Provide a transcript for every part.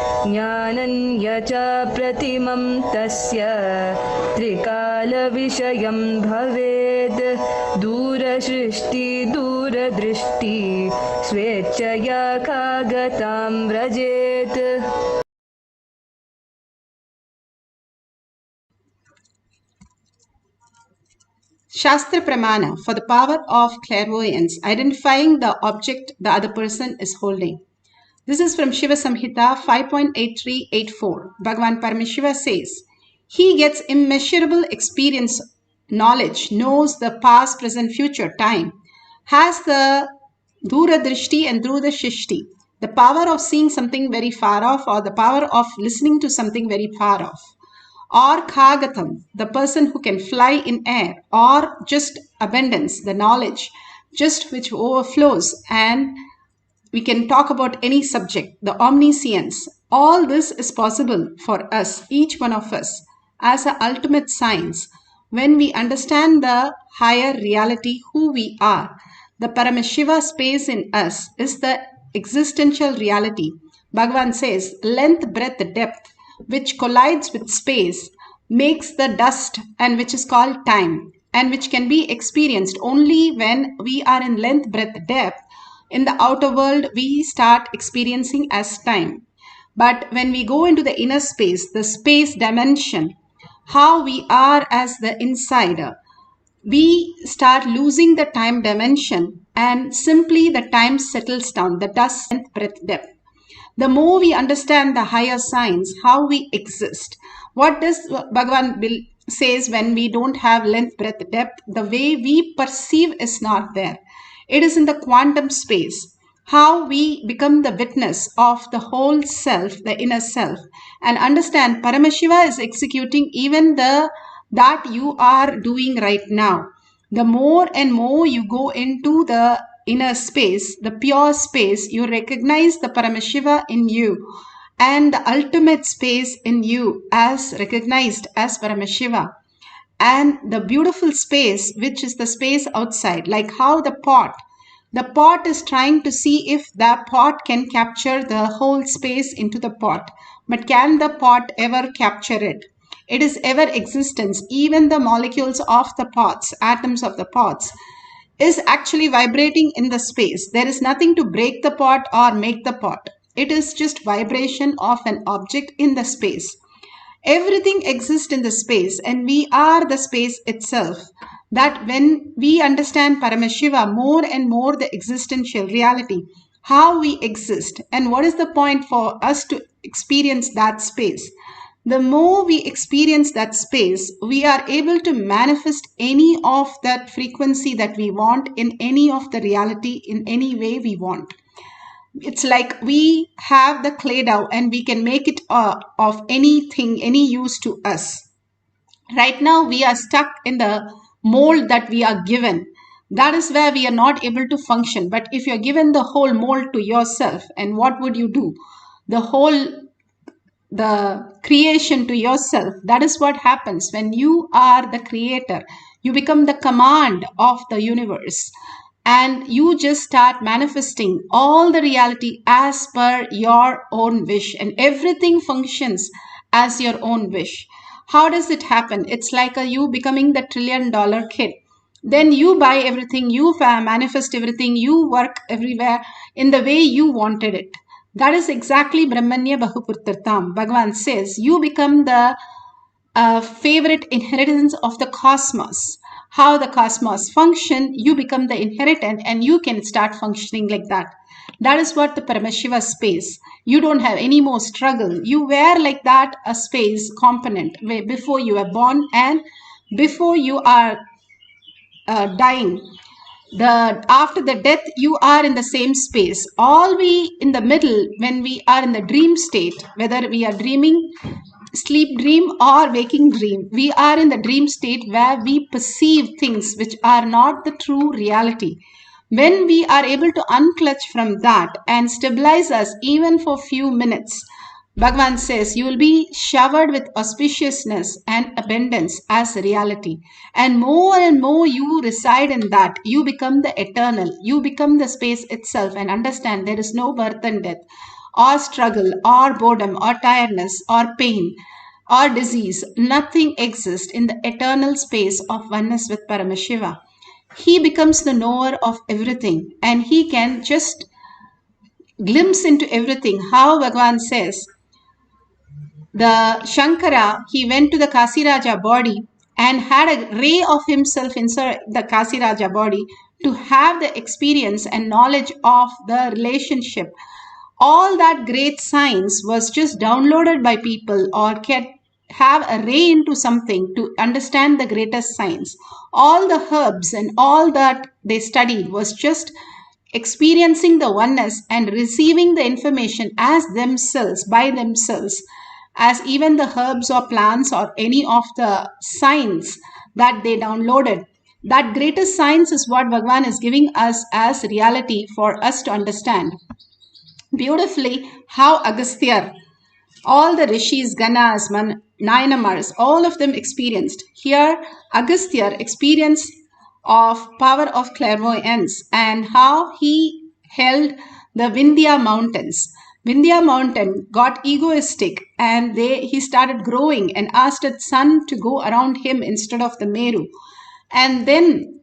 ज्ञानञ्य च प्रतिमं तस्य त्रिकालविषयं भवेत् दूरसृष्टि दूरदृष्टि स्वेच्छया कागतां व्रजेत्. Shastra Pramana for the power of clairvoyance, identifying the object the other person is holding. This is from Shiva Samhita 5.8384. Bhagavan Paramashiva says, he gets immeasurable experience, knowledge, knows the past, present, future, time, has the Dura Drishti and Druda Shishti, the power of seeing something very far off or the power of listening to something very far off. Or Khagatam, the person who can fly in air, or just abundance, the knowledge, just which overflows, and we can talk about any subject, the omniscience. All this is possible for us, each one of us, as an ultimate science, when we understand the higher reality, who we are. The Paramashiva space in us is the existential reality. Bhagavan says, length, breadth, depth, which collides with space, makes the dust, and which is called time, and which can be experienced only when we are in length, breadth, depth. In the outer world, we start experiencing as time. But when we go into the inner space, the space dimension, how we are as the insider, we start losing the time dimension, and simply the time settles down, the dust, length, breadth, depth. The more we understand the higher science, how we exist, what does Bhagavan says when we don't have length, breadth, depth, the way we perceive is not there. It is in the quantum space, how we become the witness of the whole self, the inner self, and understand Paramashiva is executing even that you are doing right now. The more and more you go into the inner space, the pure space, you recognize the Paramashiva in you and the ultimate space in you as recognized as Paramashiva. And the beautiful space, which is the space outside, like how the pot is trying to see if the pot can capture the whole space into the pot. But can the pot ever capture it? It is ever existence. Even the molecules of the pots, atoms of the pots, is actually vibrating in the space. There is nothing to break the pot or make the pot. It is just vibration of an object in the space. Everything exists in the space, and we are the space itself. That when we understand Paramashiva more and more, the existential reality, how we exist, and what is the point for us to experience that space. The more we experience that space, we are able to manifest any of that frequency that we want in any of the reality in any way we want. It's like we have the clay dough and we can make it of anything, any use to us. Right now, we are stuck in the mold that we are given. That is where we are not able to function. But if you're given the whole mold to yourself, and what would you do? The creation to yourself. That is what happens when you are the creator. You become the command of the universe. And you just start manifesting all the reality as per your own wish. And everything functions as your own wish. How does it happen? It's like you becoming the $1 trillion kid. Then you buy everything, you manifest everything, you work everywhere in the way you wanted it. That is exactly Brahmanya Bahupurtartam. Bhagavan says, you become the favorite inheritance of the cosmos. How the cosmos function, you become the inheritant and you can start functioning like that. That is what the Paramashiva space. You don't have any more struggle. You were like that a space component before you were born and before you are dying. After the death, you are in the same space. All we in the middle, when we are in the dream state, whether we are dreaming, sleep dream or waking dream, we are in the dream state where we perceive things which are not the true reality. When we are able to unclutch from that and stabilize us even for few minutes, Bhagavan says you will be showered with auspiciousness and abundance as reality. And more you reside in that, you become the eternal. You become the space itself and understand there is no birth and death. or struggle, or boredom, or tiredness, or pain, or disease. Nothing exists in the eternal space of oneness with Paramashiva. He becomes the knower of everything and he can just glimpse into everything. How Bhagavan says, the Shankara, he went to the Kasiraja body and had a ray of himself inside the Kasiraja body to have the experience and knowledge of the relationship. All that great science was just downloaded by people or can have a ray into something to understand the greatest science. All the herbs and all that they studied was just experiencing the oneness and receiving the information as themselves, by themselves, as even the herbs or plants or any of the science that they downloaded. That greatest science is what Bhagavan is giving us as reality for us to understand. Beautifully, how Agastya, all the rishis, ganas, nayanamars, all of them experienced. Here, Agastya experienced of power of clairvoyance and how he held the Vindhya mountains. Vindhya mountain got egoistic and he started growing and asked its sun to go around him instead of the Meru. And then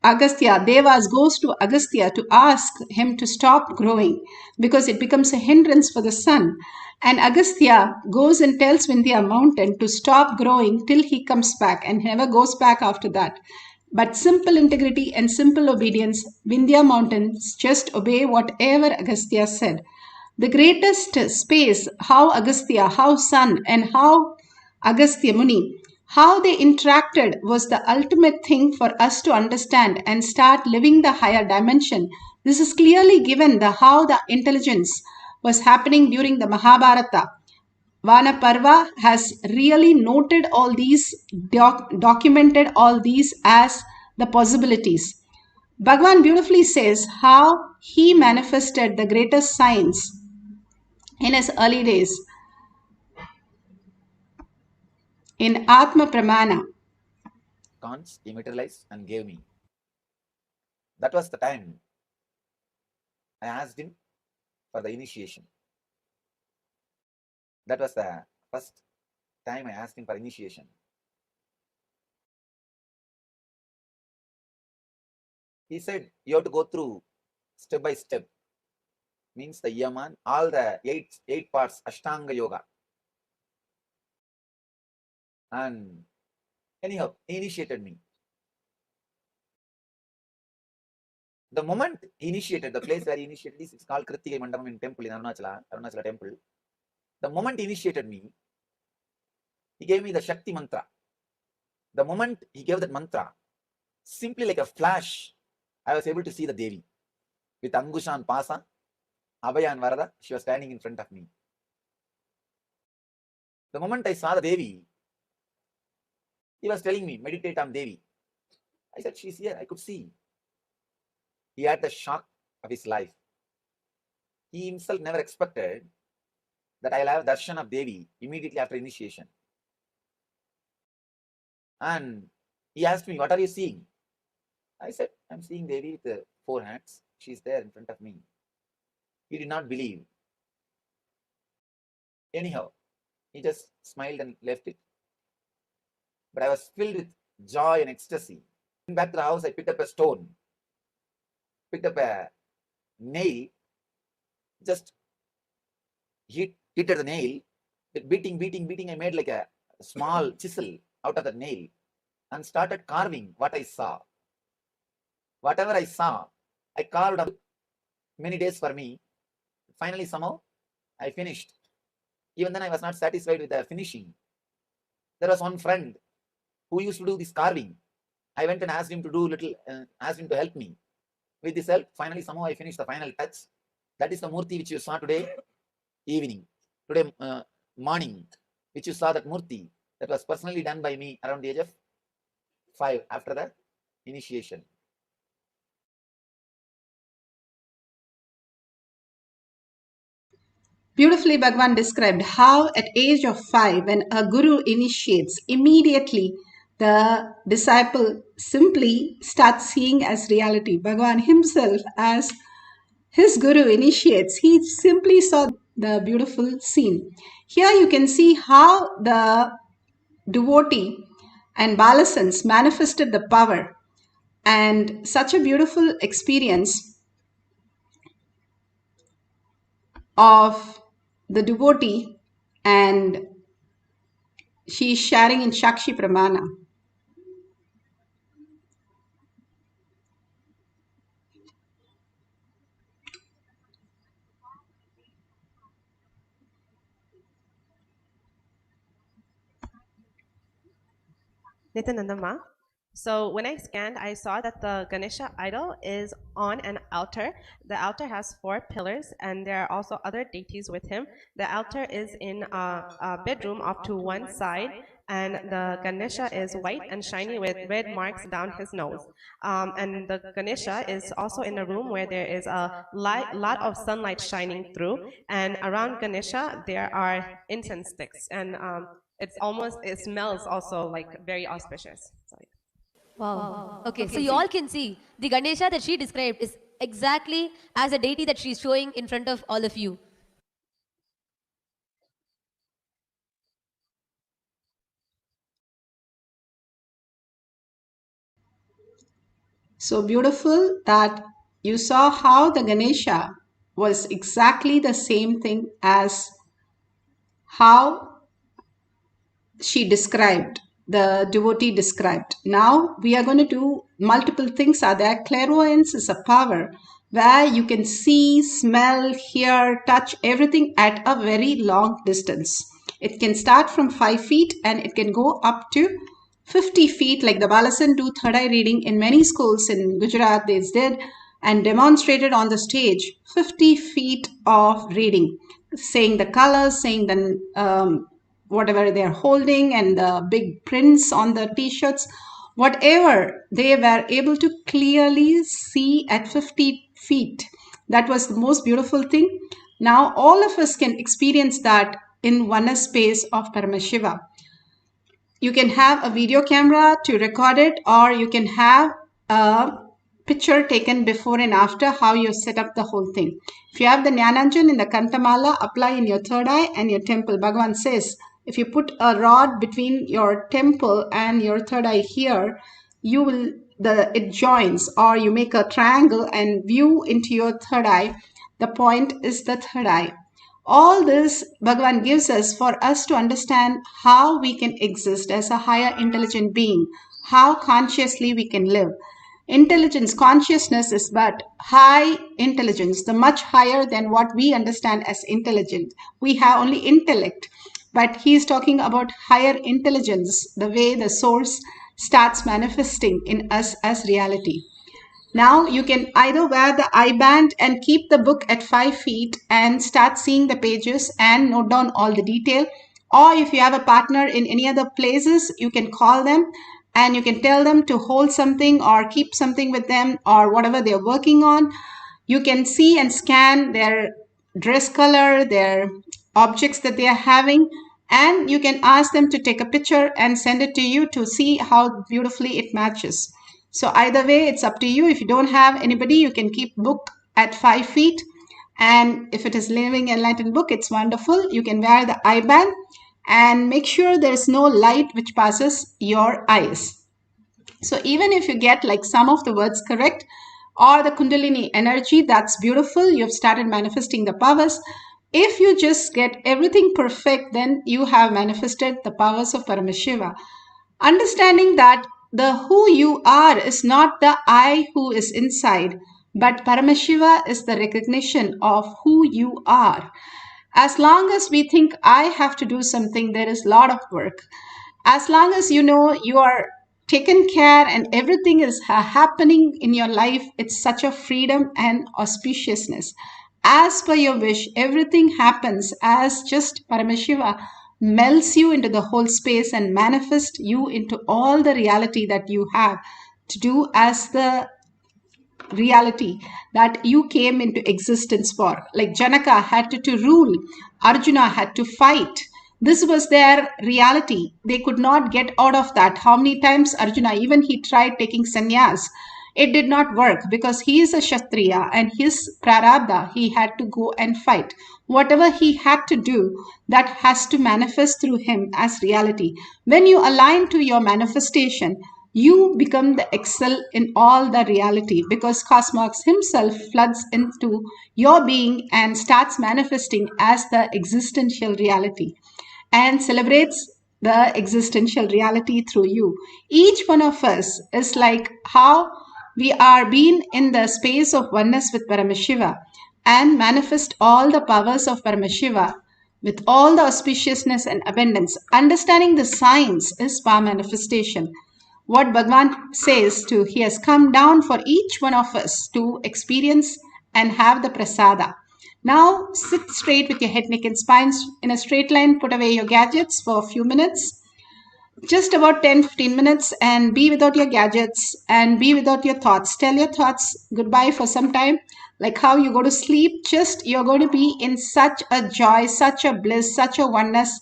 Agastya, Devas goes to Agastya to ask him to stop growing because it becomes a hindrance for the sun. And Agastya goes and tells Vindhya mountain to stop growing till he comes back and never goes back after that. But simple integrity and simple obedience, Vindhya mountains just obey whatever Agastya said. The greatest space, how Agastya, how sun, and how Agastya Muni, how they interacted was the ultimate thing for us to understand and start living the higher dimension. This is clearly given the how the intelligence was happening during the Mahabharata. Vanaparva has really noted all these, documented all these as the possibilities. Bhagavan beautifully says how he manifested the greatest science in his early days in Atma Pramana. Cons he materialized and gave me. That was the time I asked him for the initiation. That was the first time I asked him for initiation. He said, you have to go through step by step. Means the Yaman, all the eight parts, Ashtanga Yoga. And anyhow, he initiated me. The moment he initiated, the place where he initiated this, it's called Krittikai Mandapam in temple in Arunachala temple. The moment he initiated me, he gave me the Shakti mantra. The moment he gave that mantra, simply like a flash, I was able to see the Devi. With Angusha and Pasa, Abhaya and Varada, she was standing in front of me. The moment I saw the Devi, he was telling me, meditate on Devi. I said, she's here, I could see. He had the shock of his life. He himself never expected that I'll have darshan of Devi immediately after initiation. And he asked me, what are you seeing? I said, I'm seeing Devi with the 4 hands. She's there in front of me. He did not believe. Anyhow, he just smiled and left it. But I was filled with joy and ecstasy. Back to the house, I picked up a stone, picked up a nail, just hit at the nail, beating. I made like a small chisel out of the nail and started carving what I saw. Whatever I saw, I carved up many days for me. Finally, somehow, I finished. Even then, I was not satisfied with the finishing. There was one friend who used to do this carving. I went and asked him to do asked him to help me. With this help, finally, somehow I finished the final touch. That is the Murti which you saw today evening, today morning, which you saw that Murti. That was personally done by me around the age of 5 after the initiation. Beautifully, Bhagavan described how at age of 5, when a guru initiates, immediately the disciple simply starts seeing as reality. Bhagavan himself, as his guru initiates, he simply saw the beautiful scene. Here you can see how the devotee and Balasans manifested the power, and such a beautiful experience of the devotee, and she is sharing in Shakshi Pramana. Nityananda. So when I scanned, I saw that the Ganesha idol is on an altar. The altar has 4 pillars, and there are also other deities with him. The altar is in a bedroom off to one side, and the Ganesha is white and shiny with red marks down his nose. And the Ganesha is also in a room where there is a lot of sunlight shining through, and around Ganesha there are incense sticks, and it smells also like very auspicious. So, yeah. Wow. Okay, so you all can see the Ganesha that she described is exactly as a deity that she's showing in front of all of you. So beautiful that you saw how the Ganesha was exactly the same thing as how she described, the devotee described. Now we are going to do multiple things are there. Clairvoyance is a power where you can see, smell, hear, touch everything at a very long distance. It can start from 5 feet and it can go up to 50 feet, like the Balasan do third eye reading in many schools in Gujarat. They did and demonstrated on the stage 50 feet of reading, saying the colors, saying the whatever they're holding and the big prints on the t-shirts, whatever they were able to clearly see at 50 feet. That was the most beautiful thing. Now all of us can experience that in one space of Paramashiva. You can have a video camera to record it, or you can have a picture taken before and after how you set up the whole thing. If you have the Jnananjan in the Kantamala, apply in your third eye and your temple. Bhagavan says, if you put a rod between your temple and your third eye here, you will it joins, or you make a triangle and view into your third eye. The point is the third eye. All this Bhagavan gives us for us to understand how we can exist as a higher intelligent being, how consciously we can live. Intelligence, consciousness is but high intelligence, the much higher than what we understand as intelligent. We have only intellect, but he is talking about higher intelligence, the way the source starts manifesting in us as reality. Now you can either wear the eye band and keep the book at 5 feet and start seeing the pages and note down all the detail. Or if you have a partner in any other places, you can call them and you can tell them to hold something or keep something with them or whatever they're working on. You can see and scan their dress color, their objects that they are having, and you can ask them to take a picture and send it to you to see how beautifully it matches. So either way, it's up to you. If you don't have anybody, you can keep book at 5 feet. And if it is living enlightened book, it's wonderful. You can wear the eye band and make sure there is no light which passes your eyes. So even if you get like some of the words correct or the Kundalini energy, that's beautiful. You've started manifesting the powers. If you just get everything perfect, then you have manifested the powers of Paramashiva. Understanding that the who you are is not the I who is inside, but Paramashiva is the recognition of who you are. As long as we think I have to do something, there is a lot of work. As long as you know you are taken care and everything is happening in your life, it's such a freedom and auspiciousness. As per your wish, everything happens as just Paramashiva melts you into the whole space and manifests you into all the reality that you have to do as the reality that you came into existence for. Like Janaka had to rule, Arjuna had to fight. This was their reality. They could not get out of that. How many times Arjuna, even he tried taking sannyas. it did not work because he is a Kshatriya and his prarabdha, he had to go and fight. Whatever he had to do, that has to manifest through him as reality. When you align to your manifestation, you become the excel in all the reality because Cosmos himself floods into your being and starts manifesting as the existential reality and celebrates the existential reality through you. Each one of us is like how we are being in the space of oneness with Paramashiva and manifest all the powers of Paramashiva with all the auspiciousness and abundance. Understanding the science is power manifestation. What Bhagavan says to, he has come down for each one of us to experience and have the prasada. Now sit straight with your head, neck and spines in a straight line. Put away your gadgets for a few minutes. Just about 10-15 minutes and be without your gadgets and be without your thoughts. Tell your thoughts goodbye for some time. Like how you go to sleep, just you're going to be in such a joy, such a bliss, such a oneness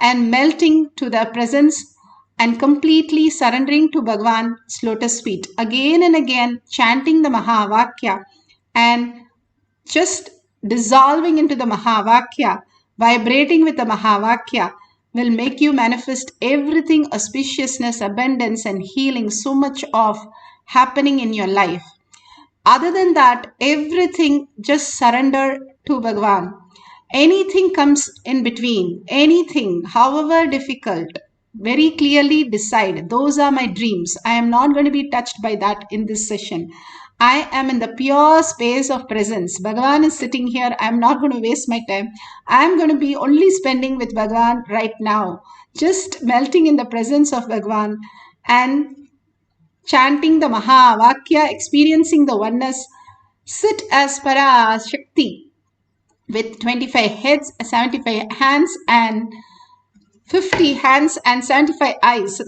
and melting to the presence and completely surrendering to Bhagavan's lotus feet. Again and again chanting the Mahavakya and just dissolving into the Mahavakya, vibrating with the Mahavakya will make you manifest everything, auspiciousness, abundance and healing, so much of happening in your life. Other than that, everything just surrender to Bhagavan. Anything comes in between, anything, however difficult, very clearly decide, those are my dreams. I am not going to be touched by that in this session. I am in the pure space of presence. Bhagavan is sitting here. I am not going to waste my time. I am going to be only spending with Bhagavan right now. Just melting in the presence of Bhagavan and chanting the Mahavakya, experiencing the oneness. Sit as Parashakti with 25 heads, 75 hands and 50 hands and 75 eyes,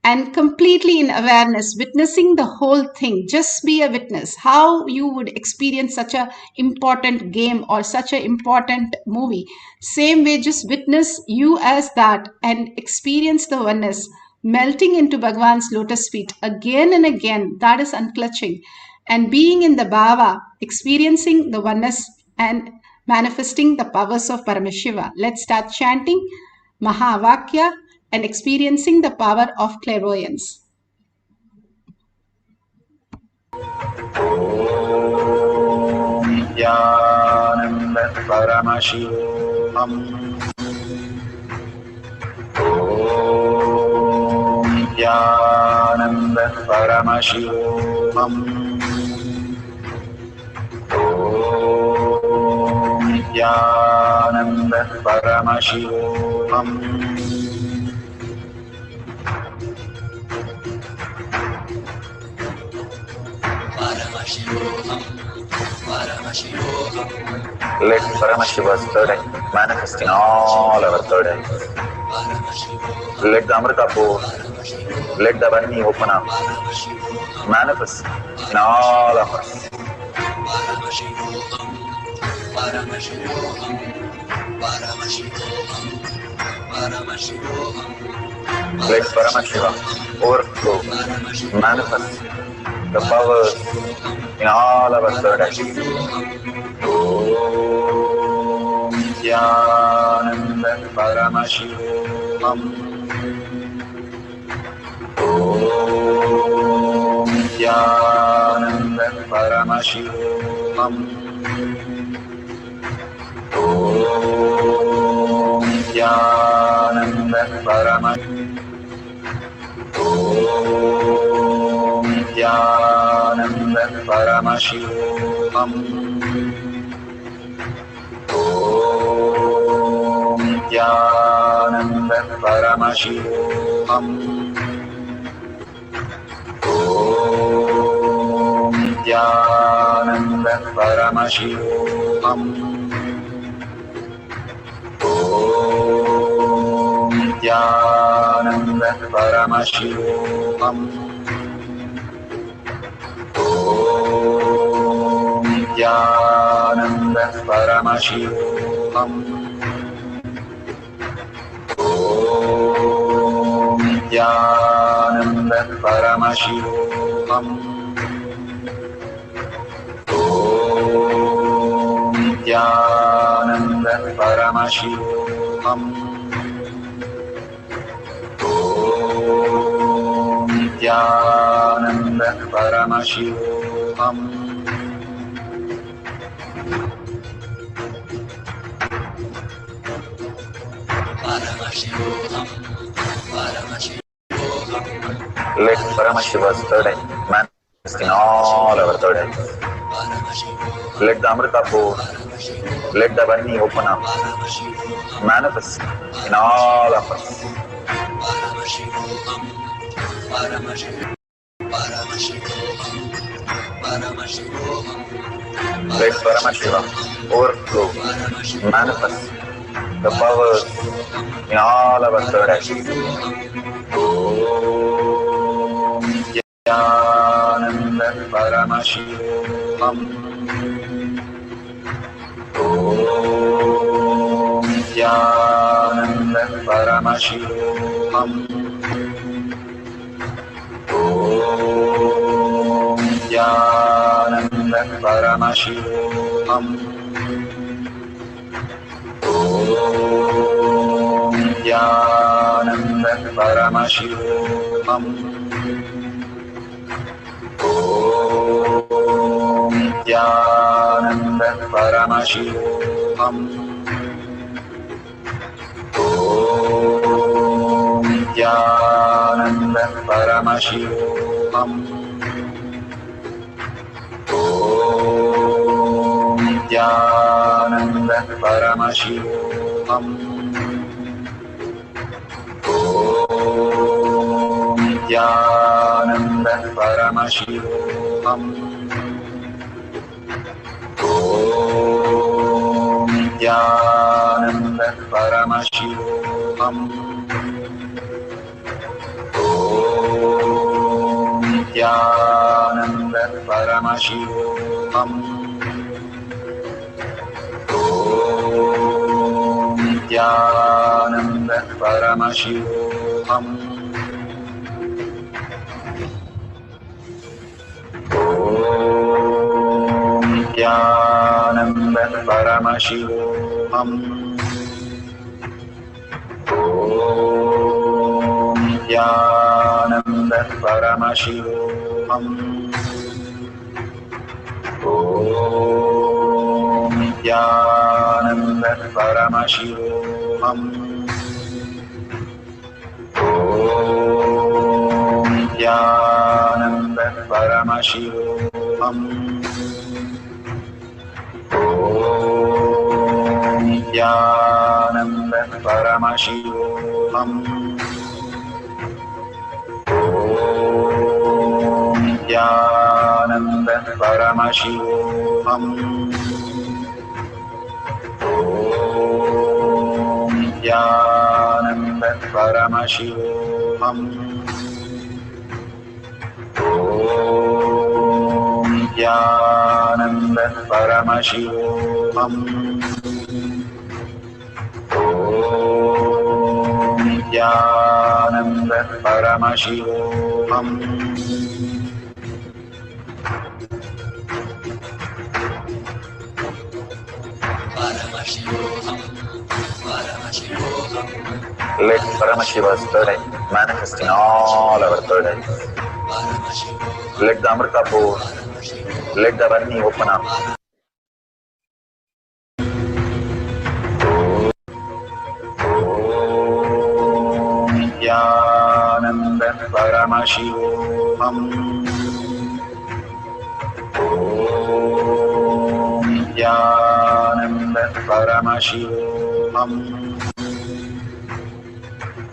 and completely in awareness, witnessing the whole thing. Just be a witness. How you would experience such a important game or such an important movie. Same way, just witness you as that and experience the oneness, melting into Bhagavan's lotus feet again and again. That is unclutching. And being in the bhava, experiencing the oneness and manifesting the powers of Paramashiva. Let's start chanting Mahavakya and experiencing the power of clairvoyance. Nithyananda Paramashivoham. Nithyananda Paramashivoham. Nithyananda Paramashivoham. Let Paramashiva's third eye manifest in all our third eyes. Let the Amrita pour, let the Vahini open up, manifest in all of us. Let Paramashiva overflow, manifest the powers in all our third eyes. Om Nithyananda Paramashivoham. Om Nithyananda Paramashivoham. Om Nithyananda Paramashivoham. Om Nithyananda Paramashivoham. Om Nithyananda Paramashivoham. Om Nithyananda Paramashivoham. Om Nithyananda Paramashivoham. Om Nithyananda Paramashivoham. Om Nithyananda Paramashivoham. Paramashivoham. Om Nithyananda Paramashivoham. Let Paramashiva's third eye manifest in all our third eyes. Let the Amrita pour, let the Vani open up, manifest in all of us. Let Paramashiva overflow, manifest the powers in all our third eyes. Om Nithyananda Paramashivam. Om Nithyananda Paramashivam. Om Nithyananda Paramashivam. Om Nithyananda Paramashivoham. Om Nithyananda Paramashivoham. Om Nithyananda Paramashivoham. Om Nithyananda Paramashivoham. Om Nithyananda Paramashivoham. Om Nithyananda Paramashivoham. Om Nithyananda Paramashivoham. Om Nithyananda Paramashivoham. Om Nithyananda Paramashivoham. Om Nithyananda Paramashivoham. Om Nithyananda Paramashivoham. Om Nithyananda Paramashivoham. Om Nithyananda Paramashivoham. Om Nithyananda Paramashivoham. Om Nithyananda Paramashivoham. Om Nithyananda Paramashivoham. Om Nithyananda Paramashivoham. Let Paramashiva's third eye manifest in all our third eyes. Let the Amrita pour, let the Vani open up. Om Nithyananda Paramashivoham. Om Nithyananda Paramashivoham.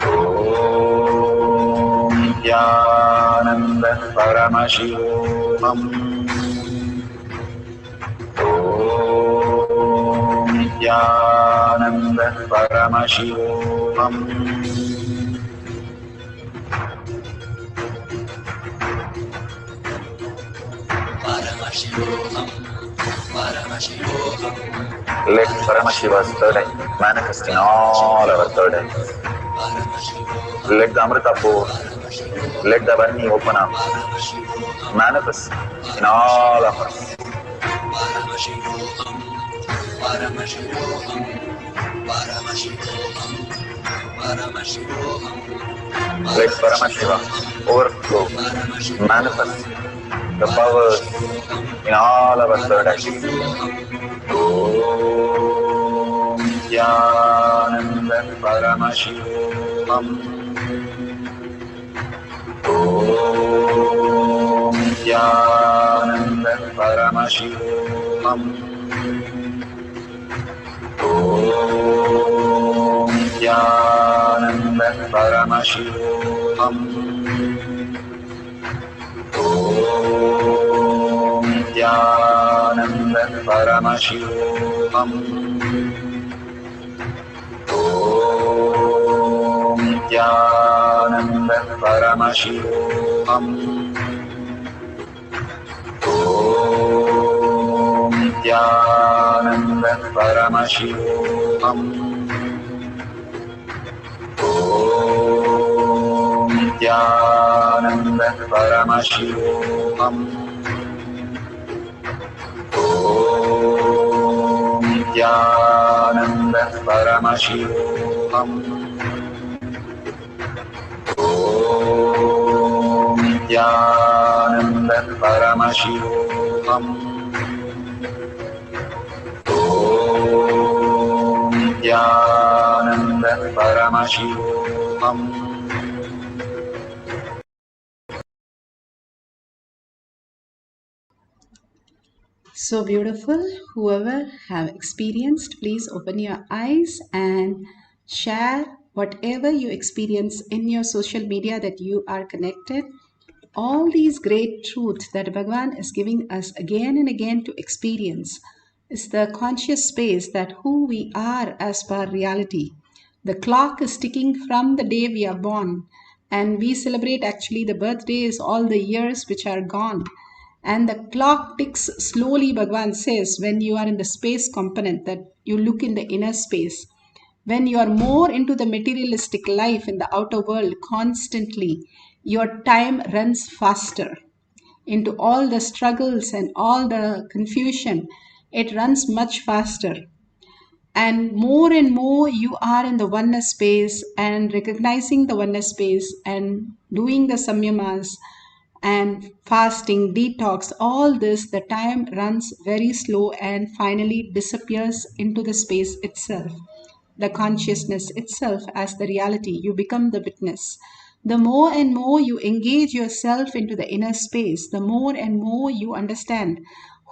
Om Nithyananda Paramashivoham. Om Nithyananda Paramashivoham. Let Paramashiva's third eye manifest in all our third eyes. Let the Amrita pour, let the Vani open up, manifest in all of us. Let Paramashiva overflow, manifest the powers in all our third eye. Om Nithyananda Paramashivam. Om Nithyananda Paramashivam. Om Nithyananda Paramashivoham. Om Nithyananda Paramashivoham. Om Nithyananda Paramashivoham. Om Nithyananda Paramashivoham. Om Nithyananda Paramashivoham. Om Nithyananda Paramashivoham. Om Nithyananda Paramashivoham. Om Nithyananda Paramashivoham. So beautiful. Whoever have experienced, please open your eyes and share whatever you experience in your social media that you are connected. All these great truths that Bhagavan is giving us again and again to experience is the conscious space that who we are as per reality. The clock is ticking from the day we are born, and we celebrate actually the birthdays, all the years which are gone. And the clock ticks slowly, Bhagavan says, when you are in the space component, that you look in the inner space. When you are more into the materialistic life in the outer world constantly, your time runs faster. Into all the struggles and all the confusion, it runs much faster. And more you are in the oneness space and recognizing the oneness space and doing the samyamas and fasting, detox, all this, the time runs very slow and finally disappears into the space itself. The consciousness itself as the reality, you become the witness. The more and more you engage yourself into the inner space, the more and more you understand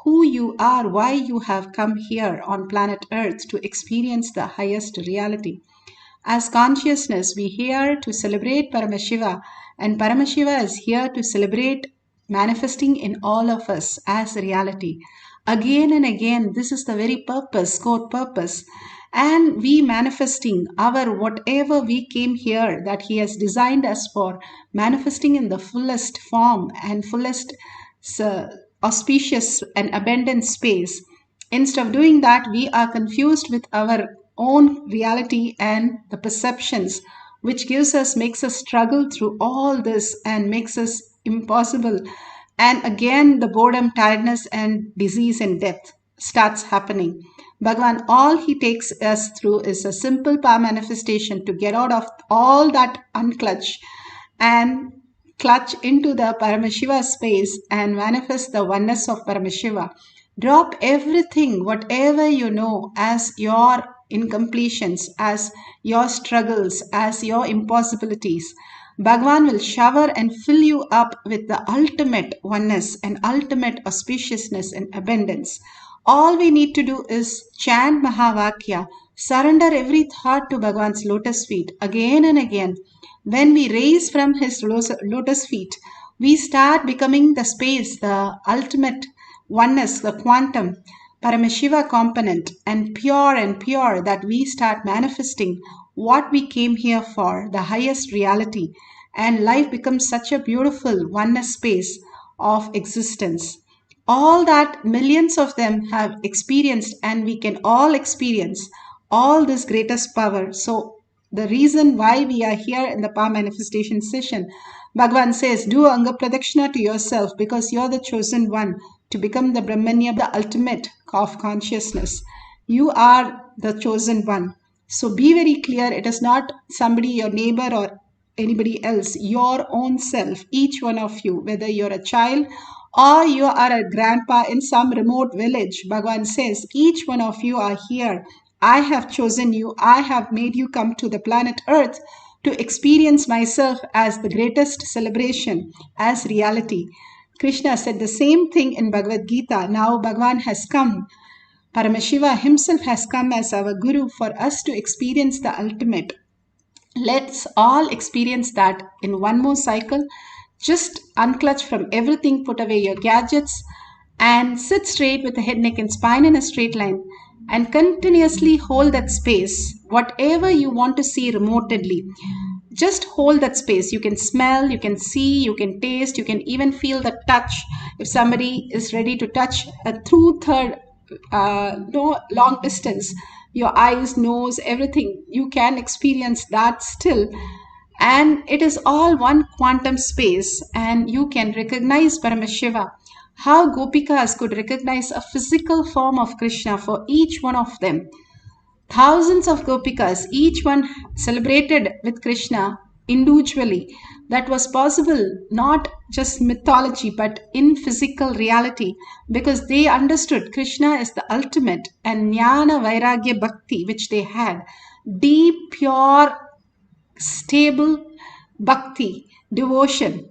who you are, why you have come here on planet Earth to experience the highest reality. As consciousness, we here to celebrate Paramashiva, and Paramashiva is here to celebrate manifesting in all of us as reality. Again and again, this is the very purpose, core purpose. And we manifesting our whatever we came here that He has designed us for, manifesting in the fullest form and fullest auspicious and abundant space. Instead of doing that, we are confused with our own reality and the perceptions, which makes us struggle through all this and makes us impossible. And again, the boredom, tiredness, and disease and death starts happening. Bhagavan, all he takes us through is a simple power manifestation to get out of all that unclutch and clutch into the Paramashiva space and manifest the oneness of Paramashiva. Drop everything, whatever you know as your incompletions, as your struggles, as your impossibilities. Bhagavan will shower and fill you up with the ultimate oneness and ultimate auspiciousness and abundance. All we need to do is chant Mahavakya, surrender every thought to Bhagavan's lotus feet again and again. When we raise from his lotus feet, we start becoming the space, the ultimate oneness, the quantum, Paramashiva component, and pure that we start manifesting what we came here for, the highest reality. And life becomes such a beautiful oneness space of existence. All that millions of them have experienced, and we can all experience all this greatest power. So the reason why we are here in the power manifestation session, Bhagavan says, do Anga Pradakshina to yourself because you're the chosen one to become the Brahmanya, the ultimate of consciousness. You are the chosen one. So be very clear, it is not somebody, your neighbor or anybody else, your own self, each one of you, whether you're a child or you are a grandpa in some remote village. Bhagavan says, each one of you are here. I have chosen you. I have made you come to the planet Earth to experience myself as the greatest celebration, as reality. Krishna said the same thing in Bhagavad Gita. Now Bhagavan has come. Paramashiva himself has come as our Guru for us to experience the ultimate. Let's all experience that in one more cycle. Just unclutch from everything, put away your gadgets, and sit straight with the head, neck, and spine in a straight line. And continuously hold that space, whatever you want to see remotely. Just hold that space. You can smell, you can see, you can taste, you can even feel the touch. If somebody is ready to touch a two-third no long distance, your eyes, nose, everything, you can experience that still. And it is all one quantum space, and you can recognize Paramashiva. How Gopikas could recognize a physical form of Krishna for each one of them. Thousands of Gopikas, each one celebrated with Krishna individually. That was possible, not just mythology, but in physical reality, because they understood Krishna is the ultimate, and Jnana Vairagya Bhakti, which they had, deep, pure, stable bhakti, devotion,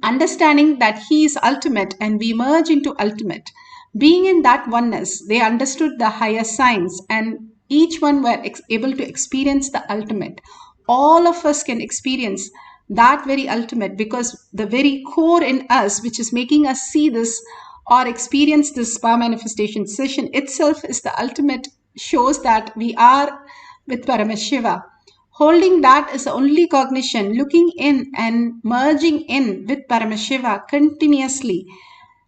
understanding that he is ultimate and we merge into ultimate. Being in that oneness, they understood the higher science, and each one were able to experience the ultimate. All of us can experience that very ultimate, because the very core in us, which is making us see this or experience this power manifestation session itself, is the ultimate, shows that we are with Paramashiva. Holding that is the only cognition, looking in and merging in with Paramashiva continuously.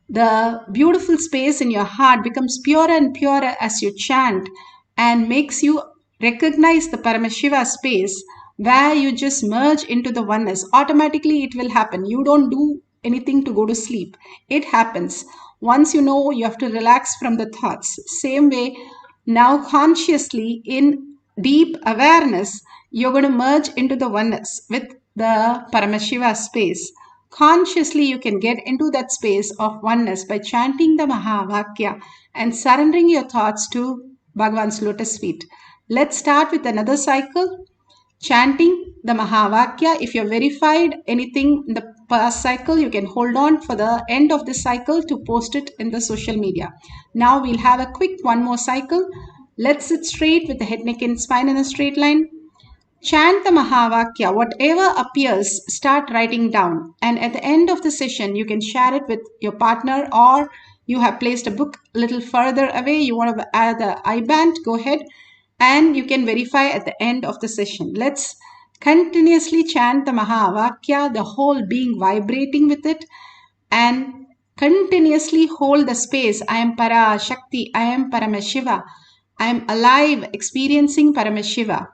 The beautiful space in your heart becomes purer and purer as you chant, and makes you recognize the Paramashiva space where you just merge into the oneness. Automatically it will happen. You don't do anything to go to sleep. It happens. Once you know, you have to relax from the thoughts. Same way, now consciously in deep awareness, you're going to merge into the oneness with the Paramashiva space. Consciously, you can get into that space of oneness by chanting the Mahavakya and surrendering your thoughts to Bhagavan's lotus feet. Let's start with another cycle, chanting the Mahavakya. If you're verified anything in the past cycle, you can hold on for the end of this cycle to post it in the social media. Now we'll have a quick one more cycle. Let's sit straight with the head, neck, and spine in a straight line. Chant the Mahavakya. Whatever appears, start writing down. And at the end of the session, you can share it with your partner, or you have placed a book a little further away. You want to add the I-band, go ahead. And you can verify at the end of the session. Let's continuously chant the Mahavakya, the whole being vibrating with it, and continuously hold the space. I am Parashakti, I am Paramashiva, I am alive, experiencing Paramashiva.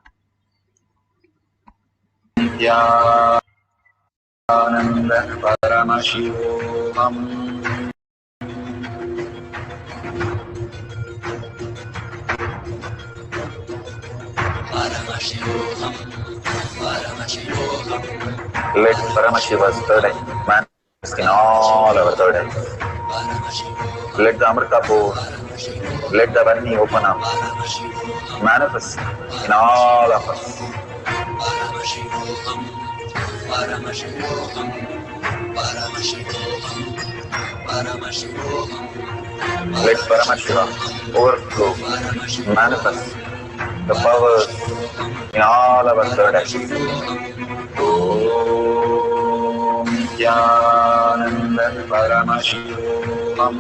Nithyananda Paramashivoham. Let Paramashiva's third eye manifest in all our third eyes. Let the Amrita pour, let the Vani open up, manifest in all of us. Let Paramashiva overflow, manifest the powers in all our third eyes. Om Nithyananda Paramashivam.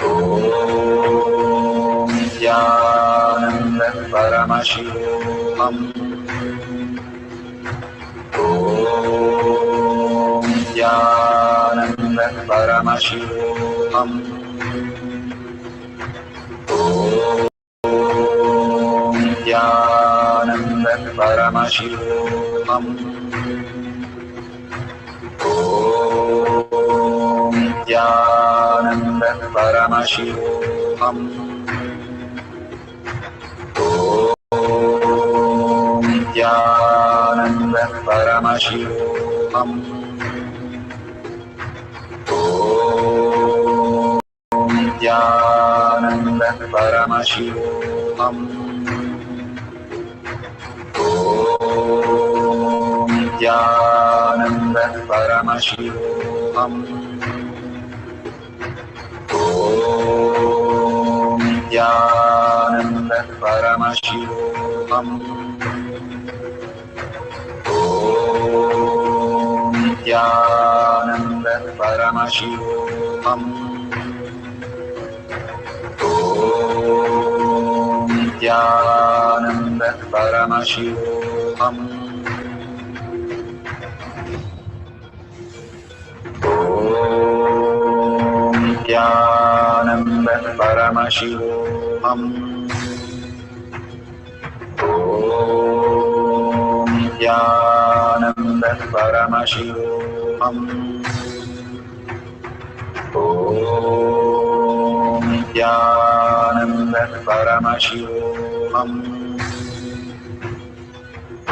Om Nithyananda Paramashivam. Om Nithyananda Paramashivam. Om Nithyananda Paramashivoham. Om Nithyananda Paramashivoham. Nithyananda Paramashivoham. Om Nithyananda Paramashivoham. Om Nithyananda Paramashivoham. Om Nithyananda Paramashivoham. Om Nithyananda Paramashivoham. Om Nithyananda Paramashivoham. Om Nithyananda Paramashivoham. Om Nithyananda Paramashivoham. Om Nithyananda Paramashivoham. Om Nithyananda Paramashivoham. Om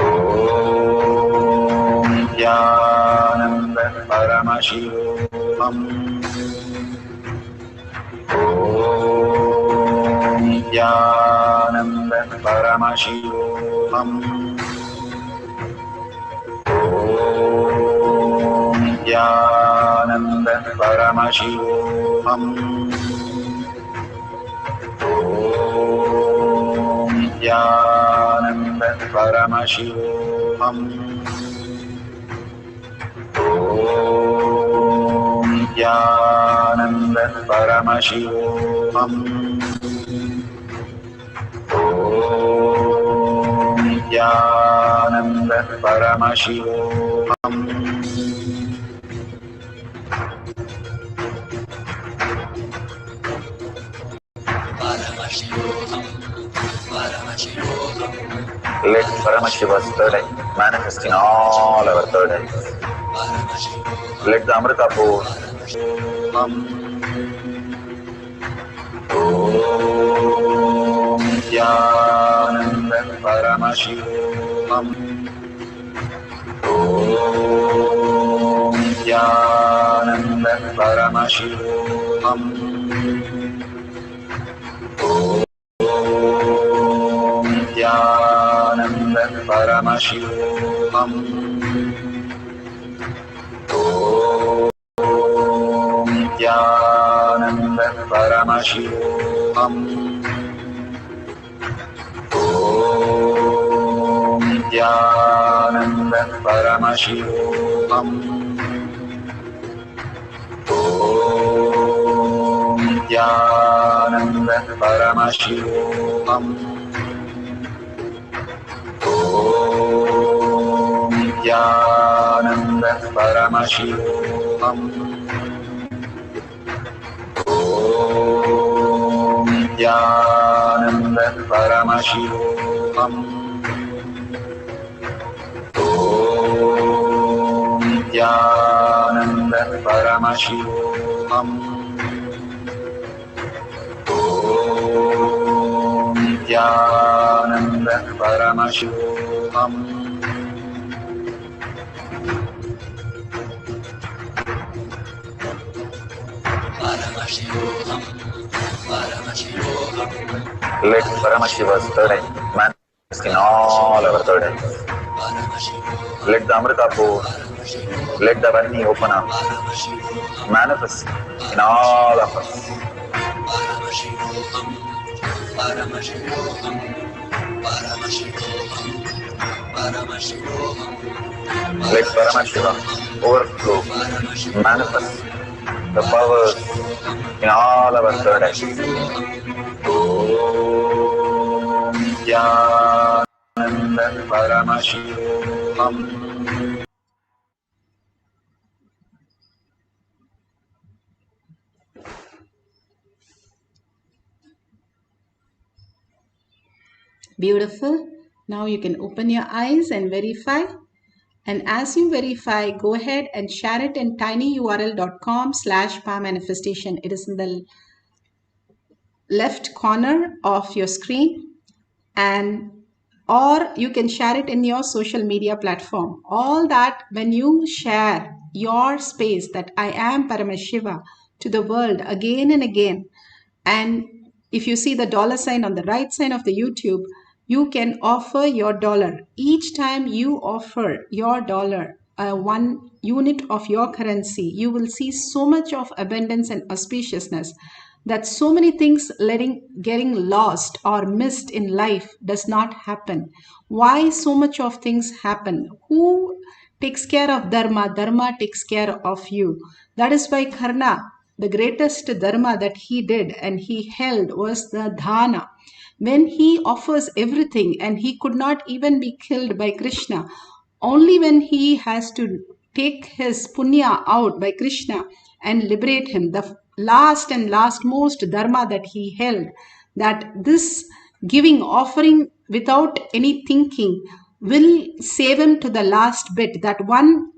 Nithyananda Paramashivoham. Om Nithyananda Paramashivoham. Om Nithyananda Paramashivoham. Om Nithyananda Paramashivoham. Om Nithyananda Paramashivoham. Let Paramashiva's third eye manifest in all our third eyes. Let the Amrita pour. Om Nithyananda Paramashivoham. Om Nithyananda Paramashivoham. Om Nithyananda Paramashivoham. Om Nithyananda Paramashivoham. Om Nithyananda Paramashivoham. Om Nithyananda Paramashivoham. Om Nithyananda Paramashivoham. Om Nithyananda Paramashivoham. Om Nithyananda Paramashivoham. Om Nithyananda Paramashivoham. Let Paramashiva's third eye manifest in all our third eyes. Let the Amrita pour. Let the Varni open up. Manifest in all of us. Let Paramashiva overflow, manifest the powers in all our third eyes. Om Nithyananda Paramashivoham. Beautiful. Now you can open your eyes and verify. And as you verify, go ahead and share it in tinyurl.com/powermanifestation. It is in the left corner of your screen. And or you can share it in your social media platform. All that, when you share your space that I am Paramashiva to the world again and again, and if you see the dollar sign on the right side of the YouTube, you can offer your dollar. Each time you offer your dollar, 1 unit of your currency, you will see so much of abundance and auspiciousness that so many things getting lost or missed in life does not happen. Why so much of things happen? Who takes care of dharma? Dharma takes care of you. That is why Karna, the greatest dharma that he did and he held, was the dhana. When he offers everything and he could not even be killed by Krishna, only when he has to take his punya out by Krishna and liberate him, the last and most dharma that he held, that this giving, offering without any thinking, will save him to the last bit. That one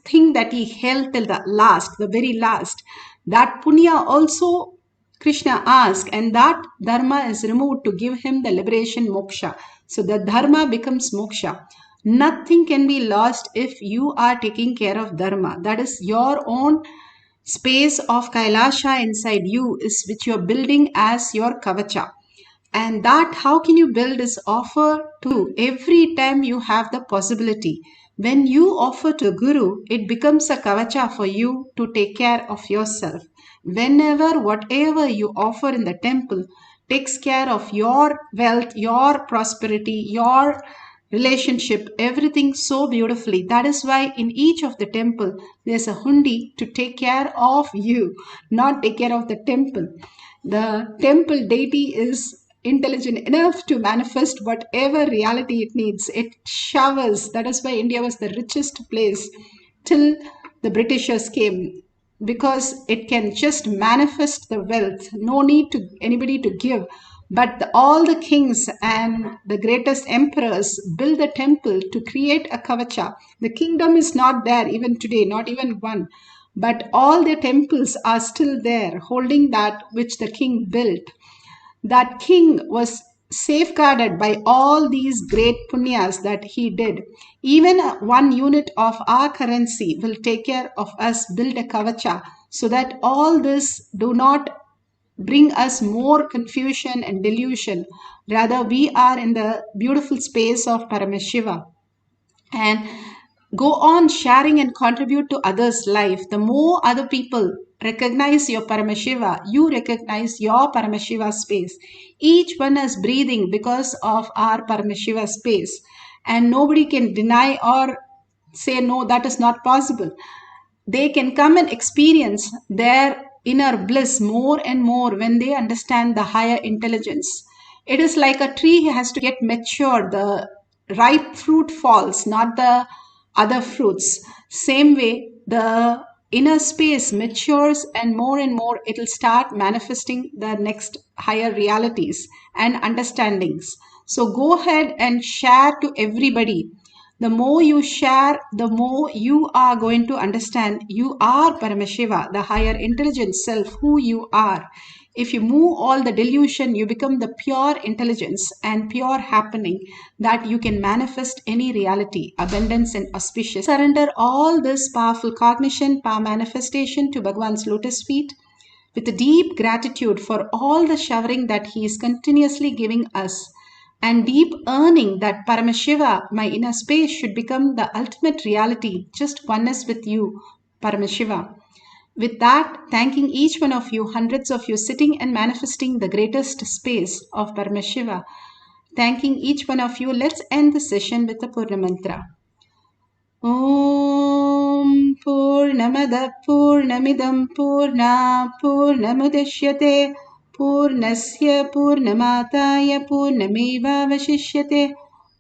thing that he held till the last, the very last, that punya also Krishna asked, and that dharma is removed to give him the liberation moksha. So the dharma becomes moksha. Nothing can be lost if you are taking care of dharma. That is your own space of Kailasha inside you, is which you are building as your kavacha. And that, how can you build, is offer to every time you have the possibility. When you offer to Guru, it becomes a kavacha for you to take care of yourself. Whenever, whatever you offer in the temple takes care of your wealth, your prosperity, your relationship, everything so beautifully. That is why in each of the temple, there's a hundi to take care of you, not take care of the temple. The temple deity is intelligent enough to manifest whatever reality it needs. It showers. That is why India was the richest place till the Britishers came, because it can just manifest the wealth. No need to anybody to give. But all the kings and the greatest emperors build a temple to create a kavacha. The kingdom is not there even today, not even one. But all their temples are still there, holding that which the king built. That king was safeguarded by all these great punyas that he did. Even 1 unit of our currency will take care of us, build a kavacha, so that all this do not bring us more confusion and delusion. Rather, we are in the beautiful space of Paramashiva. And go on sharing and contribute to others' life. The more other people recognize your Paramashiva, you recognize your Paramashiva space. Each one is breathing because of our Paramashiva space. And nobody can deny or say, no, that is not possible. They can come and experience their inner bliss more and more when they understand the higher intelligence. It is like a tree has to get matured. The ripe fruit falls, not the other fruits. Same way, the inner space matures and more it will start manifesting the next higher realities and understandings. So go ahead and share to everybody. The more you share, the more you are going to understand you are Paramashiva, the higher intelligent self, who you are. If you move all the delusion, you become the pure intelligence and pure happening that you can manifest any reality, abundance and auspicious. Surrender all this powerful cognition, power manifestation to Bhagwan's lotus feet with a deep gratitude for all the showering that he is continuously giving us, and deep earning that Paramashiva, my inner space, should become the ultimate reality, just oneness with you, Paramashiva. With that, thanking each one of you, hundreds of you sitting and manifesting the greatest space of Paramashiva. Thanking each one of you, let's end the session with the Purna Mantra. Om Purnamada Purnamidam Purna Purnamudashyate Purnasya Purnamataya Purnameva Vashishyate.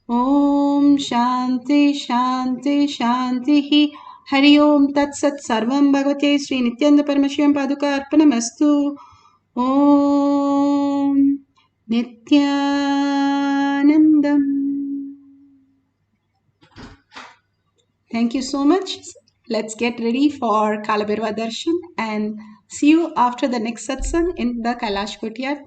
Om Shanti Shanti Shanti. Hari Om Tat Sat Sarvam Bhagavate Sri Nithyananda Paramashivam Paduka Arpanamastu. Om Nithyanandam. Thank you so much. Let's get ready for Kalabhairava Darshan and see you after the next satsang in the Kailash Courtyard.